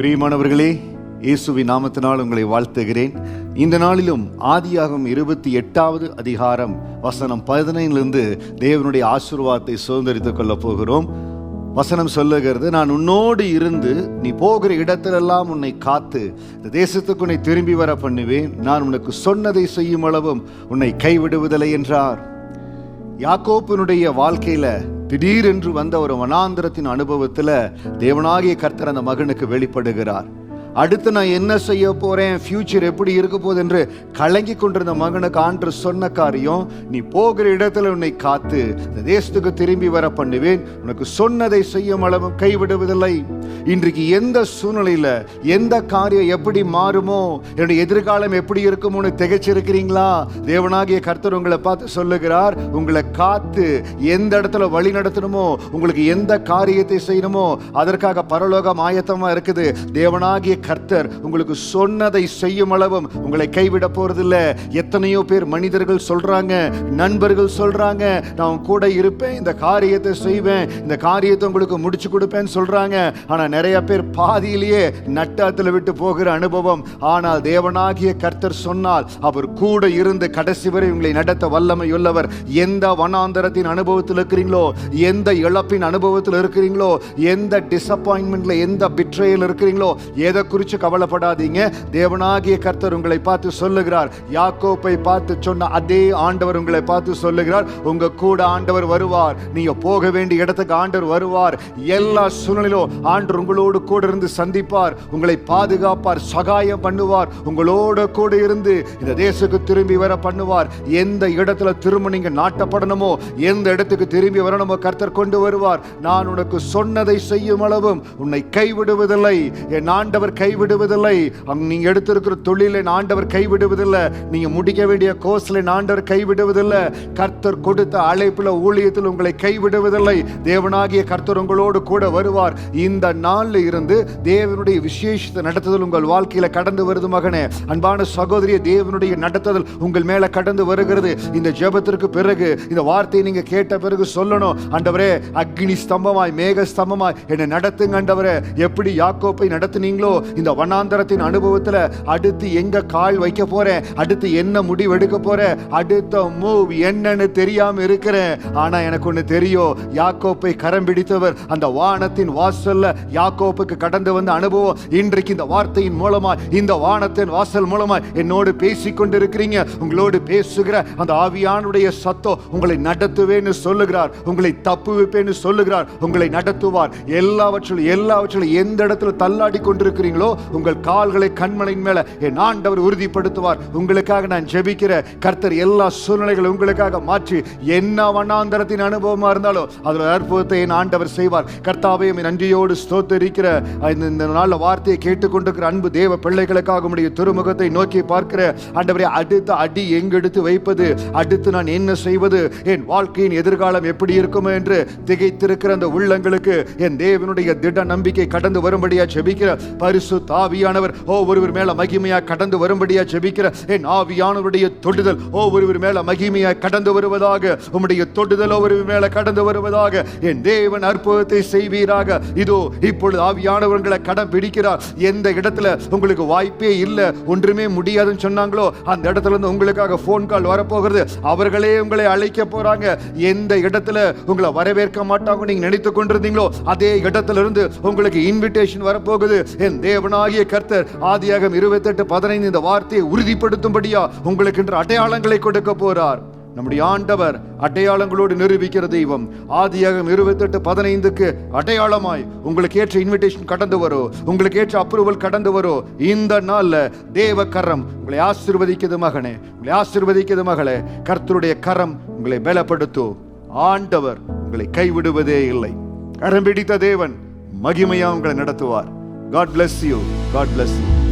பிரியமானவர்களே, இயேசுவின் நாமத்தினால் உங்களை வாழ்த்துகிறேன். இந்த நாளிலும் ஆதியாகமம் 28வது அதிகாரம் வசனம் 15 தேவனுடைய ஆசீர்வாதத்தை சுதந்தரித்துக் கொள்ளப் போகிறோம். வசனம் சொல்லுகிறது, நான் உன்னோடு இருந்து நீ போகிற இடத்திலெல்லாம் உன்னை காத்து இந்த தேசத்துக்கு உன்னை திரும்பி வர பண்ணுவேன். நான் உனக்கு சொன்னதை செய்யும் அளவும் உன்னை கைவிடுவதில்லை என்றார். யாக்கோப்பினுடைய வாழ்க்கையில திடீரென்று வந்த ஒரு வனாந்திரத்தின் அனுபவத்தில் தேவனாகிய கர்த்தர் அந்த மகனுக்கு வெளிப்படுகிறார். அடுத்து நான் என்ன செய்ய போறேன், ஃபியூச்சர் எப்படி இருக்க போகுது என்று கலங்கி கொண்டிருந்த மகனுக்கு ஆண்டவர் சொன்ன காரியம், நீ போகிற இடத்துல உன்னை காத்து இந்த தேசத்துக்கு திரும்பி வர பண்ணுவேன், உனக்கு சொன்னதை செய்யும் அளவும் கைவிடுவதில்லை. இன்றைக்கு எந்த சூழ்நிலையில எந்த காரியம் எப்படி மாறுமோ, என்னுடைய எதிர்காலம் எப்படி இருக்குமோன்னு திகைச்சிருக்கிறீங்களா? தேவனாகிய கர்த்தர் உங்களை பார்த்து சொல்லுகிறார், உங்களை காத்து எந்த இடத்துல வழி நடத்தணுமோ, உங்களுக்கு எந்த காரியத்தை செய்யணுமோ அதற்காக பரலோகம் ஆயத்தமா இருக்குது. தேவனாகிய கர்த்தர் உங்களுக்கு சொன்னதை செய்யும் அளவும் உங்களை கைவிட போறதில்ல. எத்தனையோ பேர் மனிதர்கள் சொல்றாங்க, நண்பர்கள் சொல்றாங்க, நான் கூட இருப்பேன், இந்த காரியத்தை செய்வேன், இந்த காரியத்தை உங்களுக்கு முடிச்சு கொடுப்பேன்னு சொல்றாங்க. ஆனா நிறைய பேர் பாதியிலேயே நட்டாத்துல விட்டு போகிற அனுபவம். ஆனால் தேவனாகிய கர்த்தர் சொன்னால் அவர் கூட இருந்து கடைசி வரை உங்களை நடத்த வல்லமை உள்ளவர். எந்த வனாந்தரத்தின் அனுபவத்தில் இருக்கிறீங்களோ, எந்த இழப்பின் அனுபவத்தில் இருக்கிறீங்களோ, எந்த டிசப்பாயின்மெண்ட்ல எந்த பிட்ரேயில் இருக்கிறீங்களோ, எதை குறித்து கவலைப்படாதீங்க. தேவனாகிய கர்த்தர் உங்களை பார்த்து சொல்லுகிறார், யாக்கோப்பை பார்த்து சொன்ன அதே ஆண்டவர் உங்களை பார்த்து சொல்லுகிறார், உங்க கூட ஆண்டவர் வருவார், நீங்க போக வேண்டிய இடத்துக்கு ஆண்டவர் வருவார். எல்லா சூழ்நிலையிலும் ஆண்டவர் உங்களோடு கூட இருந்து சந்திப்பார், உங்களை பாதுகாப்பார், சகாயம் பண்ணுவார், உங்களோட கூட இருந்து இந்த தேசத்துக்கு திரும்பி வர பண்ணுவார். எந்த இடத்துல திரும்ப நீங்க நாட்டப்படணுமோ, எந்த இடத்துக்கு திரும்பி வரணுமோ கர்த்தர் கொண்டு வருவார். நான் உனக்கு சொன்னதை செய்யும் அளவும் உன்னை கைவிடுவதில்லை. என் ஆண்டவர் கைவிடுவதில்லை. நீங்க எடுத்திருக்கிற தொழிலை ஆண்டவர் கைவிடுவதில்லை. நீங்க முடிக்க வேண்டிய கோர்ஸ்ல ஆண்டவர் கைவிடுவதில்லை. கர்த்தர் கொடுத்த அழைப்புல ஊழியத்தில் உங்களை கைவிடுவதில்லை. தேவனாகிய கர்த்தர் உங்களோடு கூட வருவார். இந்த நாள்ல இருந்து தேவனுடைய விசேஷத்தை நடத்துதல் உங்கள் வாழ்க்கையில கடந்து வருது மகனே. அன்பான சகோதரிய, தேவனுடைய நடத்துதல் உங்கள் மேல கடந்து வருகிறது. இந்த ஜெபத்திற்கு பிறகு இந்த வார்த்தையை நீங்க கேட்ட பிறகு சொல்லணும், ஆண்டவரே அக்னி ஸ்தம்பமாய் மேக ஸ்தம்பமாய் என்னை நடத்துங்க ஆண்டவரே. எப்படி யாக்கோப்பை நடத்துனீங்களோ இந்த வனாந்தரத்தின் அனுபவத்துல அடுத்து எங்க கால் வைக்க போறேன், அடுத்து என்ன முடிவு எடுக்க போறேன், அடுத்த மூவ் என்னன்னு தெரியாம இருக்கிறேன். ஆனா எனக்கு ஒண்ணு தெரியும், யாக்கோப்பை கரம் பிடித்தவர் அந்த வானத்தின் வாசல்ல யாக்கோப்புக்கு கடந்து வந்த அனுபவம் இன்றைக்கு இந்த வார்த்தையின் மூலமா, இந்த வானத்தின் வாசல் மூலமா என்னோடு பேசிக் கொண்டிருக்கிறீங்க. உங்களோடு பேசுகிற அந்த ஆவியானுடைய சத்தம் உங்களை நடத்துவேன்னு சொல்லுகிறார், உங்களை தப்புவிப்பேன்னு சொல்லுகிறார், உங்களை நடத்துவார். எல்லாவற்றிலும் எந்த இடத்துல தள்ளாடி கொண்டிருக்கிறீங்களோ உங்கள் கால்களை கண்மலையின் மேல என் ஆண்டவர் உறுதிப்படுத்துவார். உங்களுக்காக நான் ஜெபிக்கிற கர்த்தர் எல்லா சூழ்நிலைகளும் உங்களுக்காக மாற்றி, என்ன வனாந்தரத்தின் அனுபவமா இருந்தாலும் அதுல அற்புதத்தை என் ஆண்டவர் செய்வார். கர்த்தாவையும் நன்றியோடு ஸ்தோத்திரிக்கிற இந்த நாள்ல வார்த்தையை கேட்டுக்கொண்டிருக்கிற அன்பு தேவ பிள்ளைகளுக்காக உடைய திருமுகத்தை நோக்கி பார்க்கிற ஆண்டவரே, அடுத்த அடி எங்கெடுத்து வைப்பது, அடுத்து நான் என்ன செய்வது, என் வாழ்க்கையின் எதிர்காலம் எப்படி இருக்குமோ என்று திகைத்திருக்கிற அந்த உள்ளங்களுக்கு என் தேவனுடைய திட நம்பிக்கை கடந்து வரும்படியா ஜெபிக்கிற பரிசுத்த ஆவியானவர் ஒவ்வொருவர் மேல மகிமையா கடந்து வரும்படியா ஜெபிக்கிற என் ஆவியானவருடைய தொடுதல் ஒவ்வொருவர் மேல மகிமையா கடந்து வருவதாக, உம்முடைய தொடுதல் ஒவ்வொருவர் மேல கடந்து வருவதாக. என் தேவன் அற்புதத்தை செய்வீராக. இதோ இப்பொழுது ஆவியானவர்களை கடம் பிடிக்கிறார். எந்த இடத்துல உங்களுக்கு வாய்ப்பே இல்லை, ஒன்றுமே முடியாதுன்னு சொன்னாங்களோ அந்த இடத்துல இருந்து உங்களுக்காக போன் கால் வரப்போகிறது. அவர்களே உங்களை அழைக்க போறாங்க. எந்த இடத்துல உங்களை வரவேற்க மாட்டாங்க நீங்க நினைத்துக் கொண்டிருந்தீங்களோ அதே இடத்துல இருந்து உங்களுக்கு இன்விடேஷன் வரப்போகுது. என் தேவனாகிய கர்த்தர் ஆதியாகமம் 28:15 இந்த வார்த்தையை உறுதிப்படுத்தும்படியா உங்களுக்கு என்று அடையாளங்களை கொடுக்க போறார். நம்முடைய ஆண்டவர் அடையாளங்களோடு நிரூபிக்கிற தெய்வம். ஆதியாகமம் 28:15 அடையாளமாய் உங்களுக்கு ஏற்ற இன்விடேஷன் கடந்து வரும், உங்களுக்கு ஏற்ற அப்ரூவல் கடந்து வரும். இந்த நாள்ல தேவ கரம் உங்களை ஆசீர்வதிக்கிறது மகனே, உங்களை ஆசீர்வதிக்கிறது மகளே. கர்த்தருடைய கரம் உங்களை பலப்படுத்தும். ஆண்டவர் உங்களை கைவிடுவதே இல்லை. கரம் பிடித்த தேவன் மகிமையா உங்களை நடத்துவார். God bless you. God bless you.